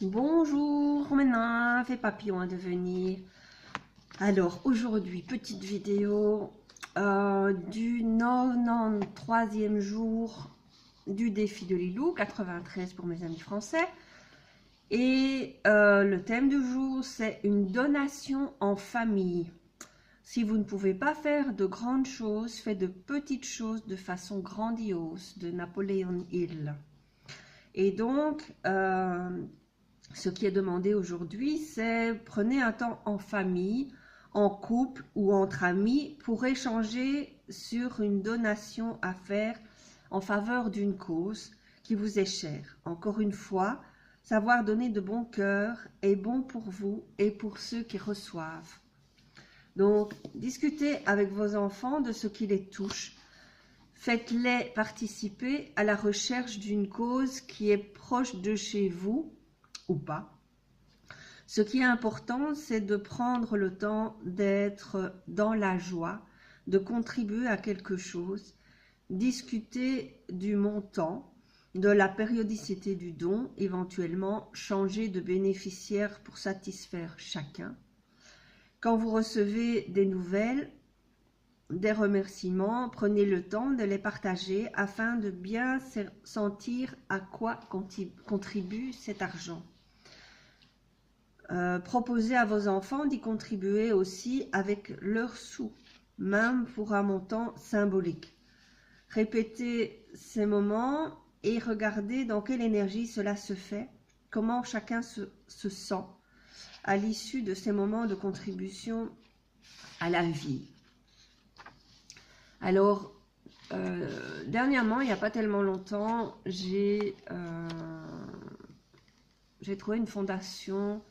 Bonjour, maintenant, fait papillon à devenir. Alors, aujourd'hui, petite vidéo du 93e jour du défi de Lilou, 93 pour mes amis français. Et le thème du jour, c'est une donation en famille. Si vous ne pouvez pas faire de grandes choses, faites de petites choses de façon grandiose, de Napoléon Hill. Et donc, ce qui est demandé aujourd'hui, c'est prenez un temps en famille, en couple ou entre amis pour échanger sur une donation à faire en faveur d'une cause qui vous est chère. Encore une fois, savoir donner de bon cœur est bon pour vous et pour ceux qui reçoivent. Donc, discutez avec vos enfants de ce qui les touche. Faites-les participer à la recherche d'une cause qui est proche de chez vous ou pas. Ce qui est important, c'est de prendre le temps d'être dans la joie, de contribuer à quelque chose, discuter du montant, de la périodicité du don, éventuellement changer de bénéficiaire pour satisfaire chacun. Quand vous recevez des nouvelles, des remerciements, prenez le temps de les partager afin de bien sentir à quoi contribue cet argent. Proposez à vos enfants d'y contribuer aussi avec leurs sous, même pour un montant symbolique. Répétez ces moments et regardez dans quelle énergie cela se fait, comment chacun se sent à l'issue de ces moments de contribution à la vie. Alors, dernièrement, il n'y a pas tellement longtemps, j'ai trouvé une fondation.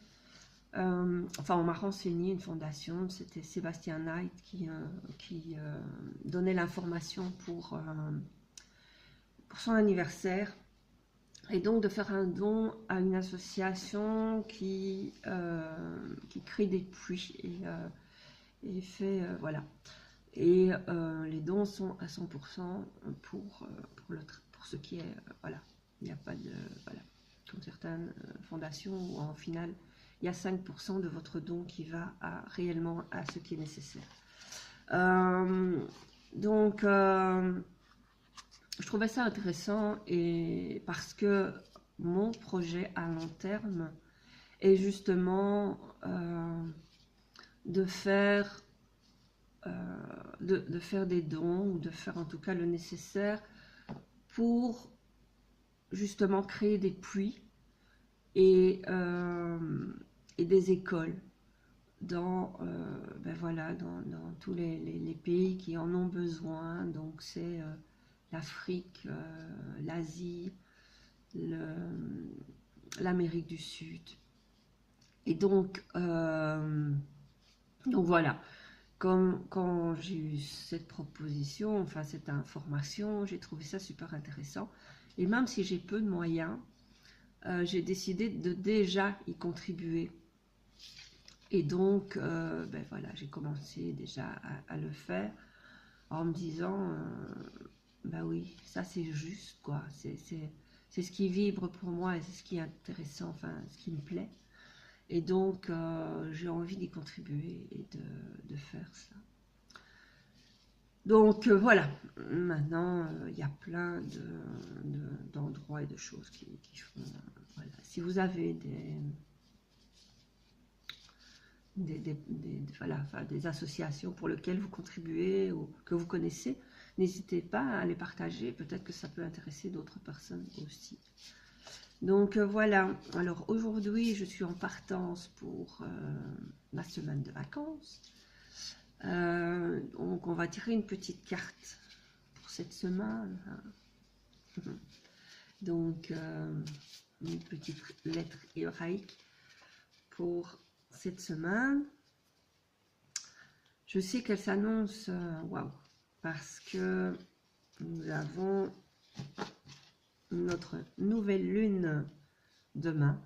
Enfin, on m'a renseigné une fondation, c'était Sébastien Knight qui donnait l'information pour son anniversaire, et donc de faire un don à une association qui crée des puits et fait, voilà. Et les dons sont à 100% pour ce qui est, voilà, il n'y a pas de, voilà, comme certaines fondations où en final, il y a 5% de votre don qui va réellement à ce qui est nécessaire. Donc, je trouvais ça intéressant et parce que mon projet à long terme est justement de faire des dons ou de faire en tout cas le nécessaire pour justement créer des puits et des écoles dans, voilà, dans tous les pays qui en ont besoin. Donc c'est l'Afrique, l'Asie, l'Amérique du Sud. Et donc voilà, quand j'ai eu cette proposition, enfin cette information, j'ai trouvé ça super intéressant. Et même si j'ai peu de moyens, j'ai décidé de déjà y contribuer. Et donc, voilà, j'ai commencé déjà à le faire en me disant, bah oui, ça c'est juste, quoi. C'est ce qui vibre pour moi et c'est ce qui est intéressant, enfin, ce qui me plaît. Et donc, j'ai envie d'y contribuer et de faire ça. Donc, voilà. Maintenant, il y a plein d'endroits et de choses qui font... voilà. Si vous avez des associations pour lesquelles vous contribuez ou que vous connaissez, n'hésitez pas à les partager. Peut-être que ça peut intéresser d'autres personnes aussi. Donc voilà, alors aujourd'hui je suis en partance pour ma semaine de vacances. Donc on va tirer une petite carte pour cette semaine. Donc une petite lettre hébraïque pour cette semaine. Je sais qu'elle s'annonce waouh, parce que nous avons notre nouvelle lune demain.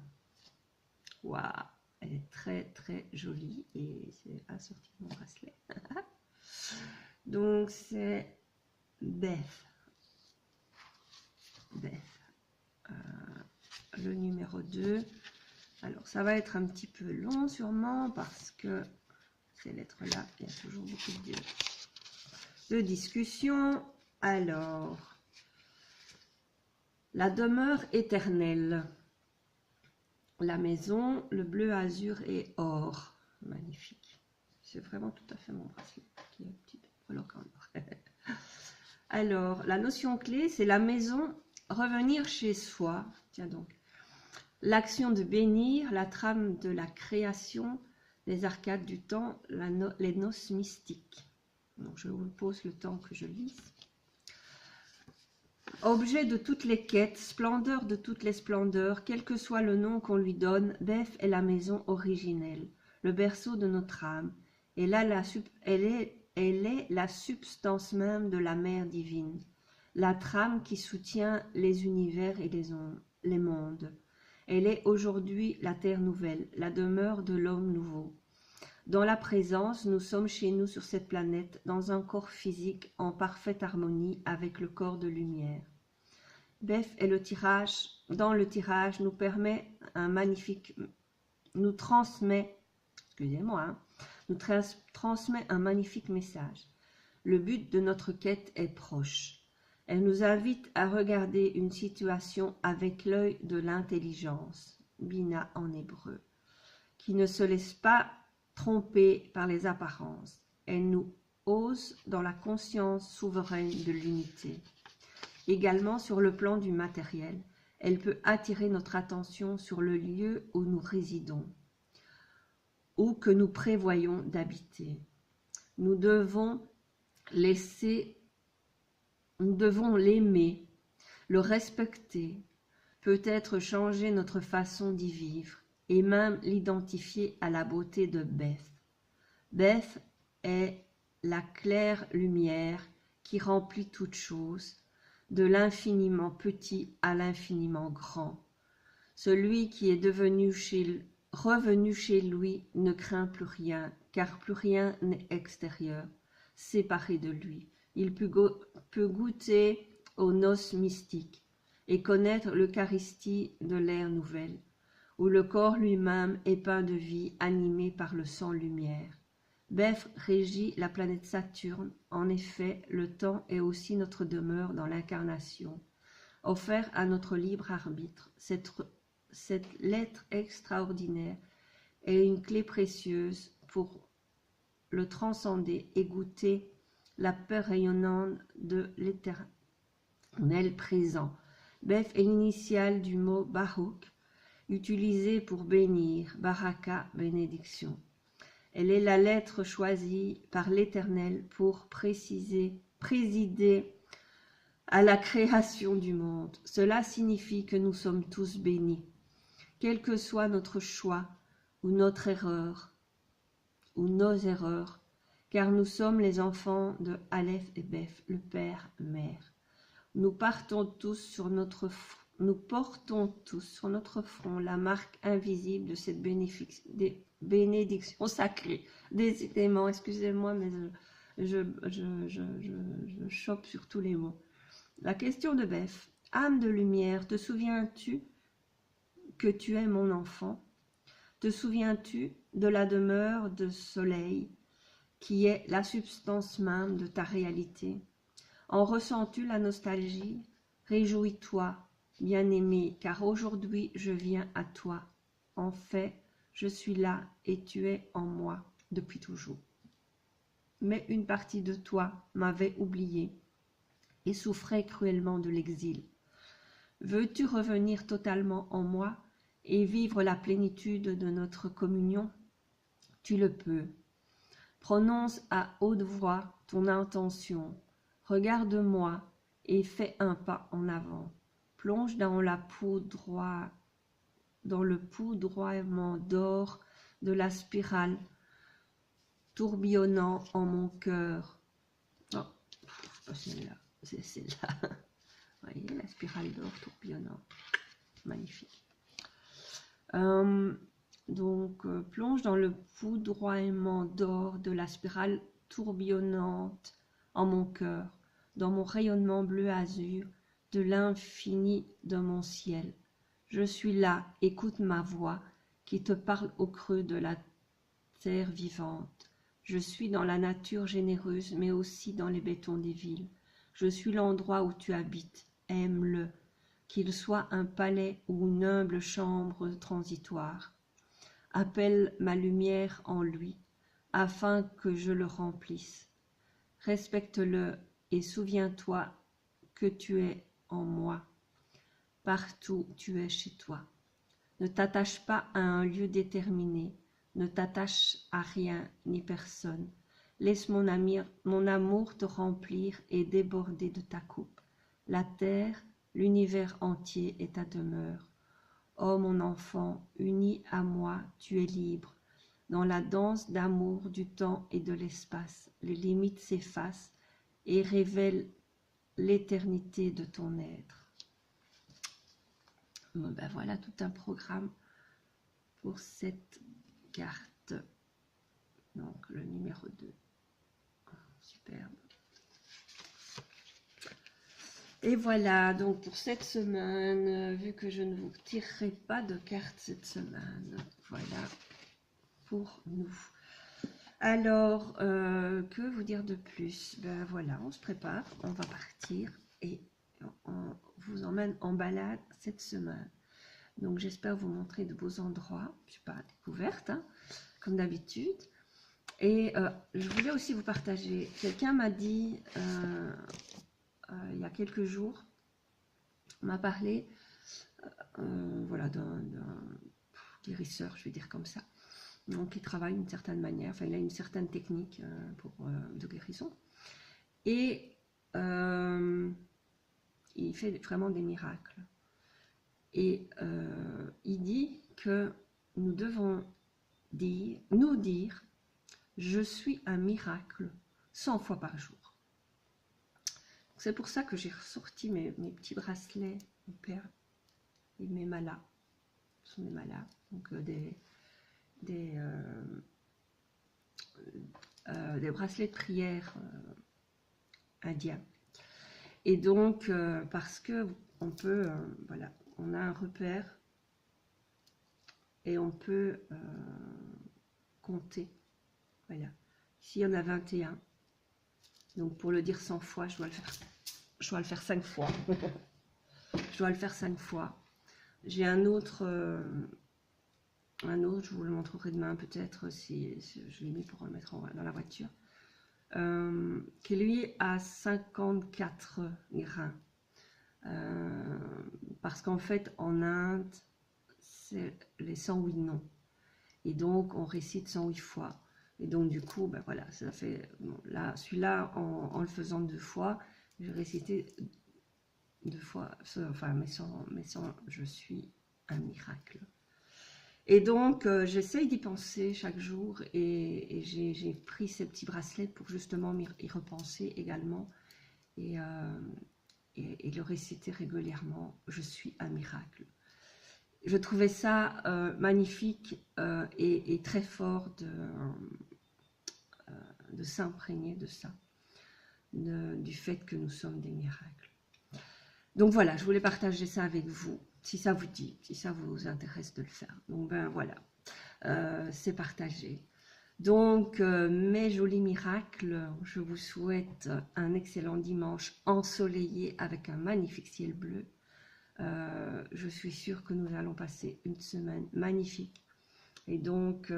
Waouh, elle est très très jolie et c'est assorti de mon bracelet. Donc c'est Beth. Le numéro 2. Alors, ça va être un petit peu long sûrement parce que ces lettres-là, il y a toujours beaucoup de discussions. Alors, la demeure éternelle. La maison, le bleu, azur et or. Magnifique. C'est vraiment tout à fait mon bracelet qui est un petit peu bloquant. Alors, la notion clé, c'est la maison, revenir chez soi. Tiens donc. L'action de bénir, la trame de la création, les arcades du temps, les noces mystiques. Donc, je vous pose le temps que je lise. Objet de toutes les quêtes, splendeur de toutes les splendeurs, quel que soit le nom qu'on lui donne, Beth est la maison originelle, le berceau de notre âme. Elle est la substance même de la mère divine, la trame qui soutient les univers et les mondes. Elle est aujourd'hui la terre nouvelle, la demeure de l'homme nouveau. Dans la présence, nous sommes chez nous sur cette planète, dans un corps physique en parfaite harmonie avec le corps de lumière. Beth et le tirage, dans le tirage, nous transmet un magnifique message. Le but de notre quête est proche. Elle nous invite à regarder une situation avec l'œil de l'intelligence, Bina en hébreu, qui ne se laisse pas tromper par les apparences. Elle nous hausse dans la conscience souveraine de l'unité. Également sur le plan du matériel, elle peut attirer notre attention sur le lieu où nous résidons, ou que nous prévoyons d'habiter. Nous devons l'aimer, le respecter, peut-être changer notre façon d'y vivre, et même l'identifier à la beauté de Beth. Beth est la claire lumière qui remplit toute chose, de l'infiniment petit à l'infiniment grand. Celui qui est revenu chez lui ne craint plus rien, car plus rien n'est extérieur, séparé de lui. Il peut goûter aux noces mystiques et connaître l'Eucharistie de l'ère nouvelle, où le corps lui-même est peint de vie, animé par le sang-lumière. Beth régit la planète Saturne. En effet, le temps est aussi notre demeure dans l'incarnation, offert à notre libre arbitre. Cette lettre extraordinaire est une clé précieuse pour le transcender et goûter la paix rayonnante de l'éternel présent. Beth est l'initiale du mot Baruch, utilisé pour bénir, Baraka, bénédiction. Elle est la lettre choisie par l'Éternel pour présider à la création du monde. Cela signifie que nous sommes tous bénis, quel que soit notre choix ou notre erreur, ou nos erreurs, car nous sommes les enfants de Aleph et Beth, le Père, Mère. Nous portons tous sur notre front la marque invisible de cette bénédiction sacrée. Décidément, excusez-moi, mais je chope sur tous les mots. La question de Beth. Âme de lumière, te souviens-tu que tu es mon enfant? Te souviens-tu de la demeure de soleil qui est la substance même de ta réalité? En ressens-tu la nostalgie? Réjouis-toi, bien-aimé, car aujourd'hui je viens à toi. En fait, je suis là et tu es en moi depuis toujours. Mais une partie de toi m'avait oublié et souffrait cruellement de l'exil. Veux-tu revenir totalement en moi et vivre la plénitude de notre communion? Tu le peux. Prononce à haute voix ton intention. Regarde-moi et fais un pas en avant. Plonge dans le poudroiement d'or de la spirale tourbillonnant en mon cœur. Oh, c'est pas celle-là, c'est celle-là. Vous voyez, la spirale d'or tourbillonnant. Magnifique. Plonge dans le poudroiement d'or de la spirale tourbillonnante en mon cœur, dans mon rayonnement bleu-azur de l'infini de mon ciel. Je suis là, écoute ma voix qui te parle au creux de la terre vivante. Je suis dans la nature généreuse, mais aussi dans les bétons des villes. Je suis l'endroit où tu habites, aime-le, qu'il soit un palais ou une humble chambre transitoire. Appelle ma lumière en lui, afin que je le remplisse. Respecte-le et souviens-toi que tu es en moi. Partout tu es chez toi. Ne t'attache pas à un lieu déterminé, ne t'attache à rien ni personne. Laisse mon amour te remplir et déborder de ta coupe. La terre, l'univers entier est ta demeure. Ô mon enfant, uni à moi, tu es libre. Dans la danse d'amour du temps et de l'espace, les limites s'effacent et révèlent l'éternité de ton être. Bon, ben voilà tout un programme pour cette carte. Donc le numéro 2. Superbe. Et voilà, donc pour cette semaine, vu que je ne vous tirerai pas de cartes cette semaine, voilà pour nous. Alors, que vous dire de plus? Ben voilà, on se prépare, on va partir et on vous emmène en balade cette semaine. Donc j'espère vous montrer de beaux endroits, je ne sais pas, découvertes, hein, comme d'habitude. Et je voulais aussi vous partager, quelqu'un m'a dit il y a quelques jours, m'a parlé voilà, d'un guérisseur, je vais dire comme ça, donc il travaille d'une certaine manière, enfin il a une certaine technique de guérison, et il fait vraiment des miracles. Et il dit que nous devons nous dire je suis un miracle 100 fois par jour. C'est pour ça que j'ai ressorti mes petits bracelets, mes perles et mes malas. Ce sont des malas, donc des bracelets de prière indiens. Et donc, parce que on peut, voilà, on a un repère et on peut compter. Voilà. Ici, il y en a 21. Donc, pour le dire 100 fois, je dois le faire 5 fois. Je dois le faire 5 fois. J'ai un autre, je vous le montrerai demain peut-être, si je l'ai mis pour le mettre dans la voiture, qui lui a 54 grains. Parce qu'en fait, en Inde, c'est les 108 noms. Et donc, on récite 108 fois. Et donc, du coup, ben voilà, ça fait... Bon, là, celui-là, en le faisant 2 fois, j'ai récité 2 fois, enfin, mais sans je suis un miracle. Et donc, j'essaye d'y penser chaque jour et j'ai pris ces petits bracelets pour justement y repenser également et le réciter régulièrement. Je suis un miracle. Je trouvais ça magnifique et très fort de s'imprégner de ça, du fait que nous sommes des miracles. Donc voilà, je voulais partager ça avec vous, si ça vous dit, si ça vous intéresse de le faire. Donc ben voilà, c'est partagé. Donc mes jolis miracles, je vous souhaite un excellent dimanche ensoleillé avec un magnifique ciel bleu. Je suis sûre que nous allons passer une semaine magnifique. Et donc,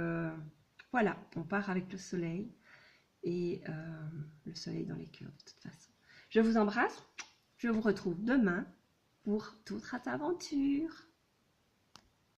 voilà, on part avec le soleil et le soleil dans les cœurs de toute façon. Je vous embrasse, je vous retrouve demain pour d'autres aventures.